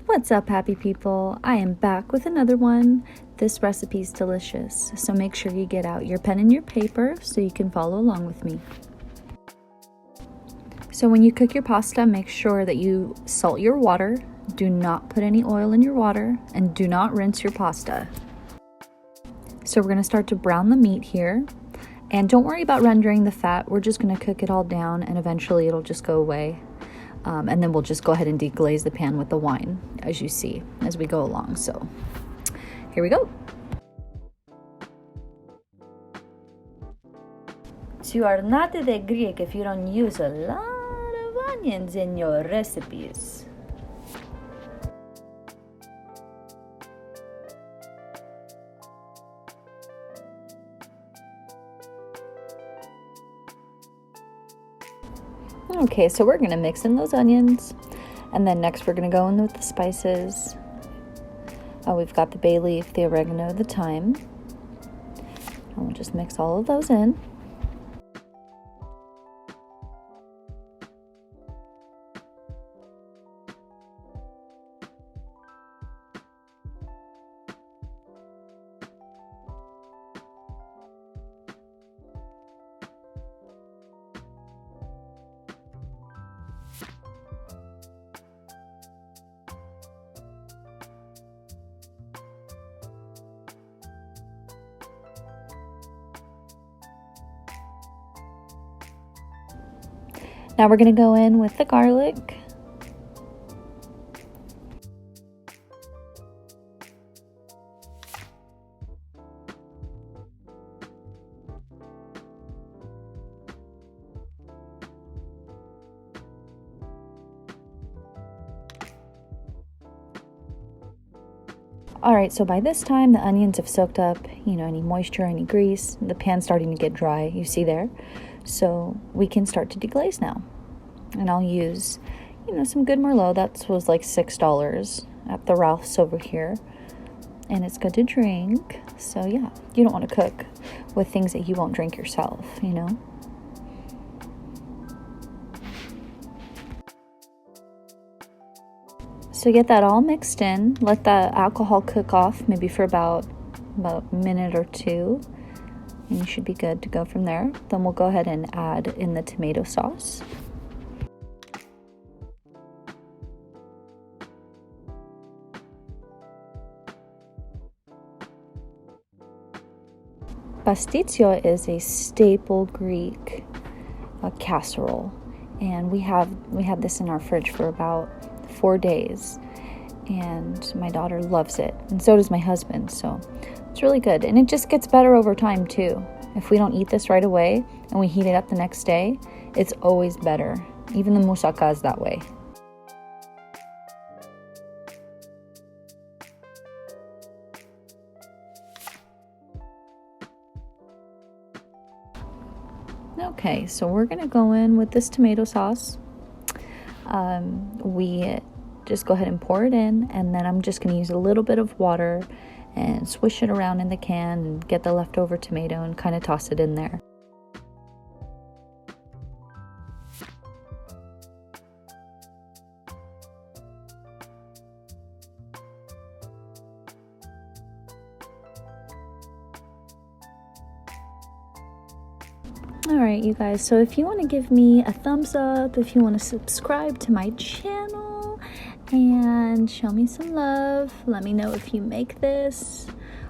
What's up, happy people? I am back with another one. This recipe is delicious, so make sure you get out your pen and your paper so you can follow along with me. So when you cook your pasta, make sure that you salt your water. Do not put any oil in your water, and do not rinse your pasta. So we're going to start to brown the meat here. And don't worry about rendering the fat. We're just going to cook it all down, and eventually it'll just go away. And then we'll just go ahead and deglaze the pan with the wine, as you see, as we go along. So here we go. You are not the Greek if you don't use a lot of onions in your recipes. Okay, so we're going to mix in those onions, and then next we're going to go in with the spices. We've got the bay leaf, the oregano, the thyme, and we'll just mix all of those in. Now we're going to go in with the garlic. All right, so by this time the onions have soaked up, any moisture, any grease. The pan's starting to get dry, you see there. So we can start to deglaze now. And I'll use, some good Merlot. That was like $6 at the Ralph's over here. And it's good to drink. So yeah, you don't want to cook with things that you won't drink yourself, So get that all mixed in. Let the alcohol cook off maybe for about a minute or two. And you should be good to go from there. Then we'll go ahead and add in the tomato sauce. Pastitsio is a staple Greek casserole, and we had this in our fridge for about 4 days, and my daughter loves it, and so does my husband. So it's really good, and it just gets better over time too. If we don't eat this right away and we heat it up the next day, it's always better. Even the moussaka is that way. Okay, so we're gonna go in with this tomato sauce. We just go ahead and pour it in, and then I'm just gonna use a little bit of water and swish it around in the can and get the leftover tomato and kind of toss it in there. Alright, you guys, so if you want to give me a thumbs up, if you want to subscribe to my channel and show me some love, let me know if you make this,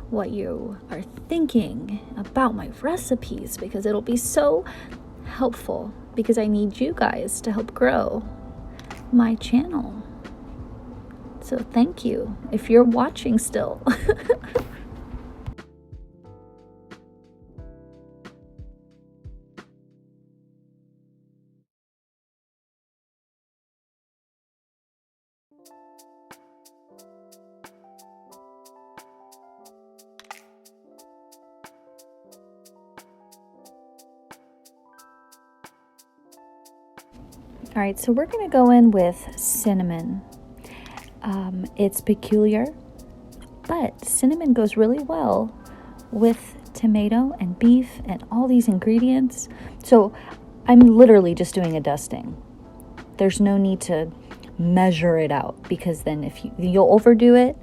what you are thinking about my recipes, because it'll be so helpful, because I need you guys to help grow my channel. So thank you if you're watching still. All right, so we're going to go in with cinnamon. It's peculiar, but cinnamon goes really well with tomato and beef and all these ingredients. So I'm literally just doing a dusting. There's no need to measure it out, because then if you'll overdo it,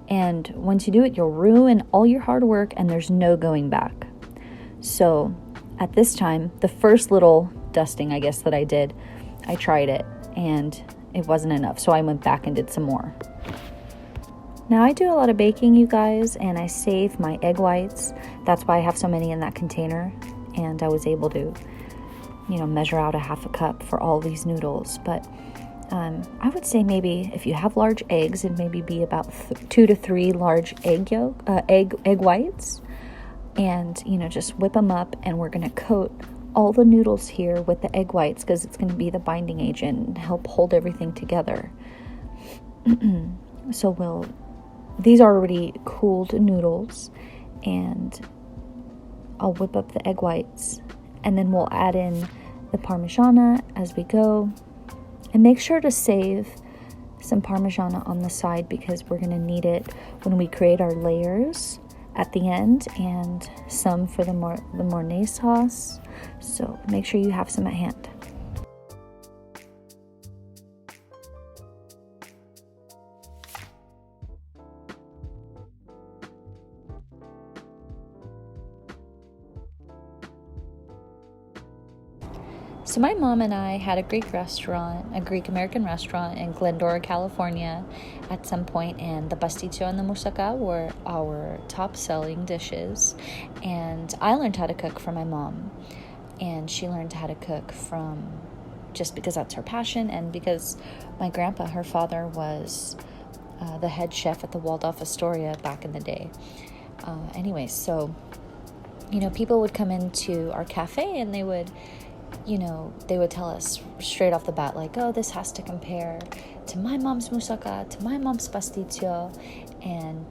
and once you do it, you'll ruin all your hard work and there's no going back. So at this time, the first little dusting, I guess, that I did, I tried it and it wasn't enough. So I went back and did some more. Now I do a lot of baking, you guys, and I save my egg whites. That's why I have so many in that container. And I was able to, measure out a half a cup for all these noodles. But I would say maybe if you have large eggs, it'd maybe be about 2 to 3 large egg whites. And, just whip them up, and we're going to coat all the noodles here with the egg whites because it's going to be the binding agent and help hold everything together. So these are already cooled noodles, and I'll whip up the egg whites, and then we'll add in the parmigiana as we go. And make sure to save some parmigiana on the side because we're going to need it when we create our layers at the end, and some for the Mornay sauce. So make sure you have some at hand. So my mom and I had a Greek American restaurant in Glendora, California at some point, and the Pastitsio and the moussaka were our top selling dishes. And I learned how to cook from my mom, and she learned how to cook just because that's her passion, and because my grandpa, her father, was the head chef at the Waldorf Astoria back in the day. Anyway, so, people would come into our cafe and they would tell us straight off the bat, like, oh, this has to compare to my mom's moussaka, to my mom's pastitsio. And,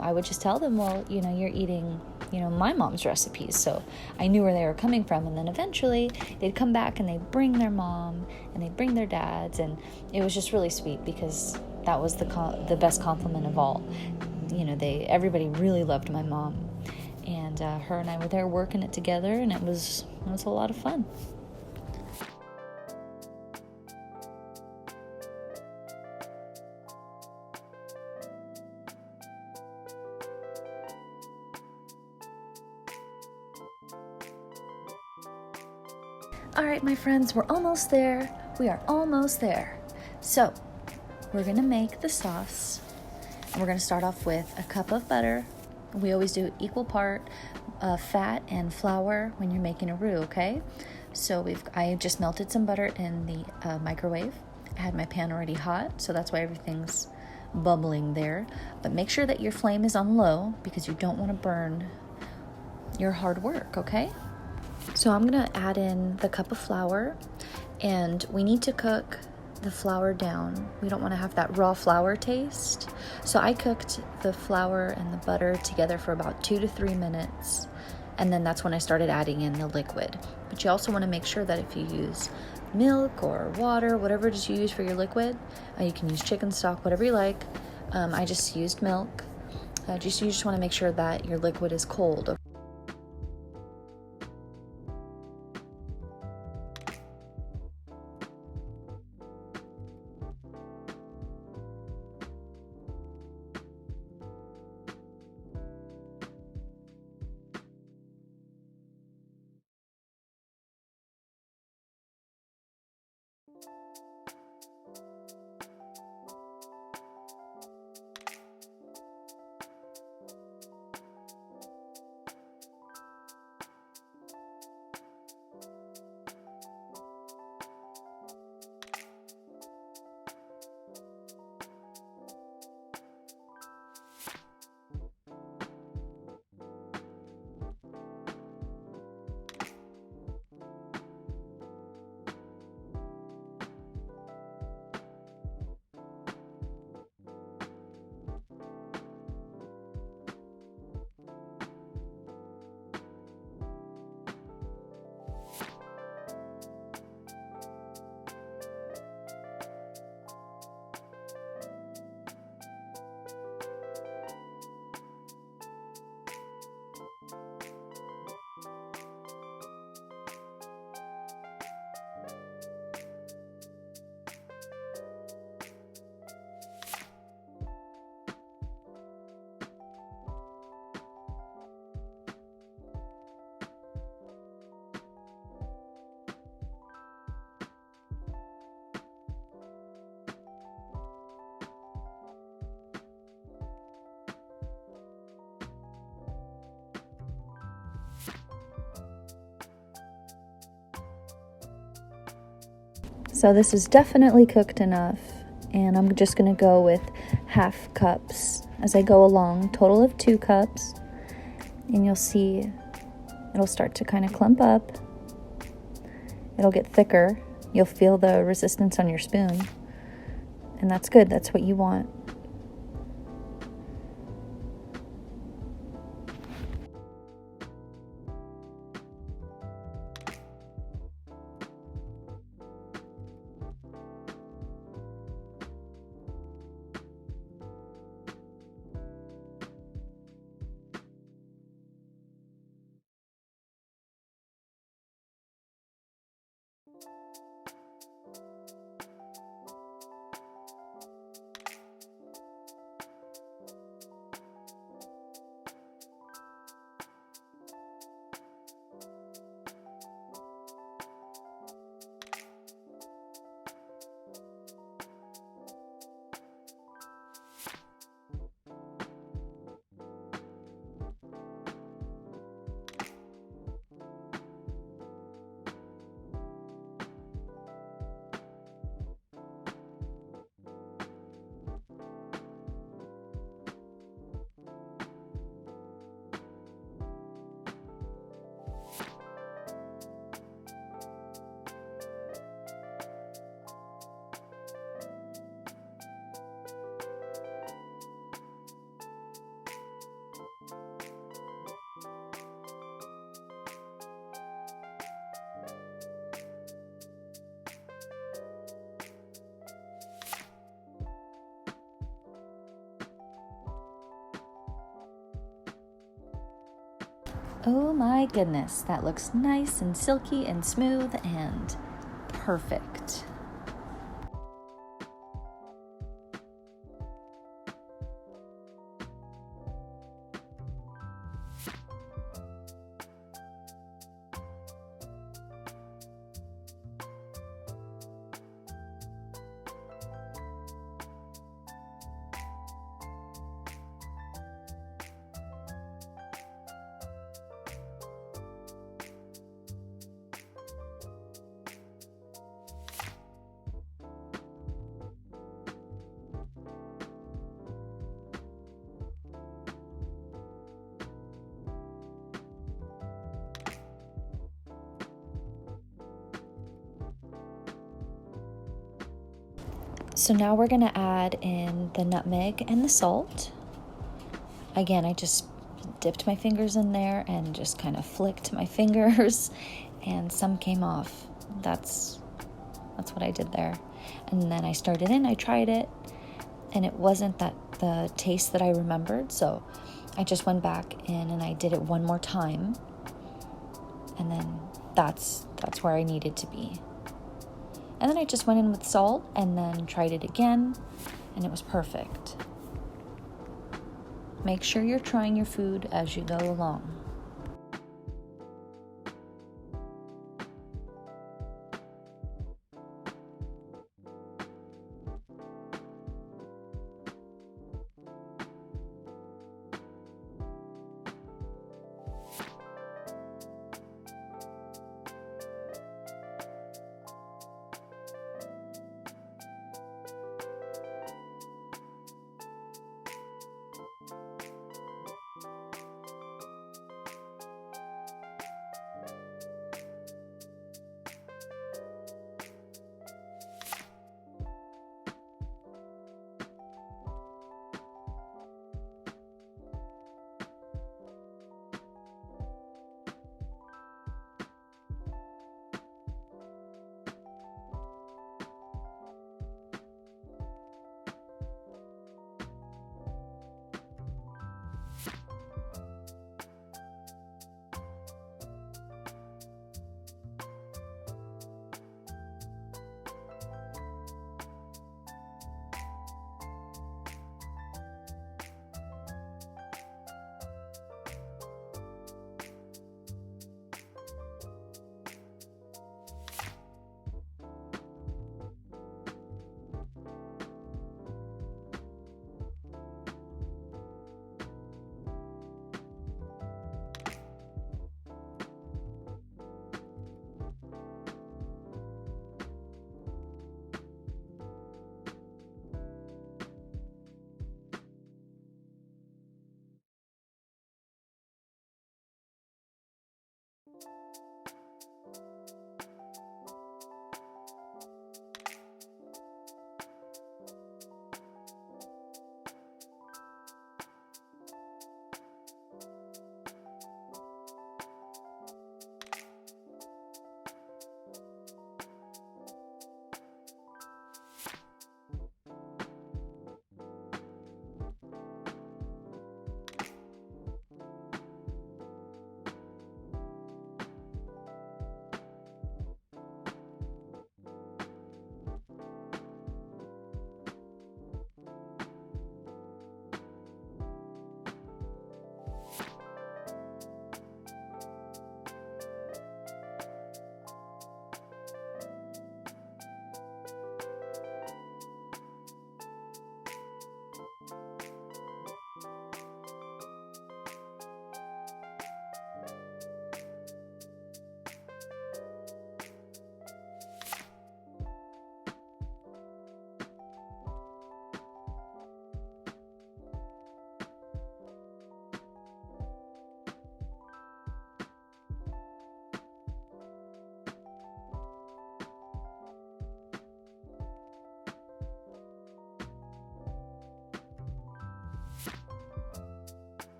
I would just tell them, well, you're eating, my mom's recipes. So I knew where they were coming from. And then eventually they'd come back and they'd bring their mom and they'd bring their dads. And it was just really sweet because that was the best compliment of all. Everybody really loved my mom. And her and I were there working it together, and it was a lot of fun. All right, my friends, we're almost there. We are almost there. So we're going to make the sauce. And we're going to start off with a cup of butter. We always do equal part fat and flour when you're making a roux, okay? So I just melted some butter in the microwave. I had my pan already hot, so that's why everything's bubbling there. But make sure that your flame is on low because you don't want to burn your hard work, okay? So I'm going to add in the cup of flour, and we need to cook the flour down. We don't want to have that raw flour taste. So I cooked the flour and the butter together for about 2 to 3 minutes, and then that's when I started adding in the liquid. But you also want to make sure that if you use milk or water, whatever it is you use for your liquid, you can use chicken stock, whatever you like. I just used milk. You just want to make sure that your liquid is cold. So this is definitely cooked enough, and I'm just gonna go with half cups as I go along, total of 2 cups, and you'll see it'll start to kind of clump up. It'll get thicker. You'll feel the resistance on your spoon, and that's good. That's what you want. Oh my goodness, that looks nice and silky and smooth and perfect. So now we're gonna add in the nutmeg and the salt. Again, I just dipped my fingers in there and just kind of flicked my fingers, and some came off. That's what I did there. And then I started in, I tried it, and it wasn't the taste that I remembered, so I just went back in and I did it one more time, and then that's where I needed to be. And then I just went in with salt and then tried it again, and it was perfect. Make sure you're trying your food as you go along.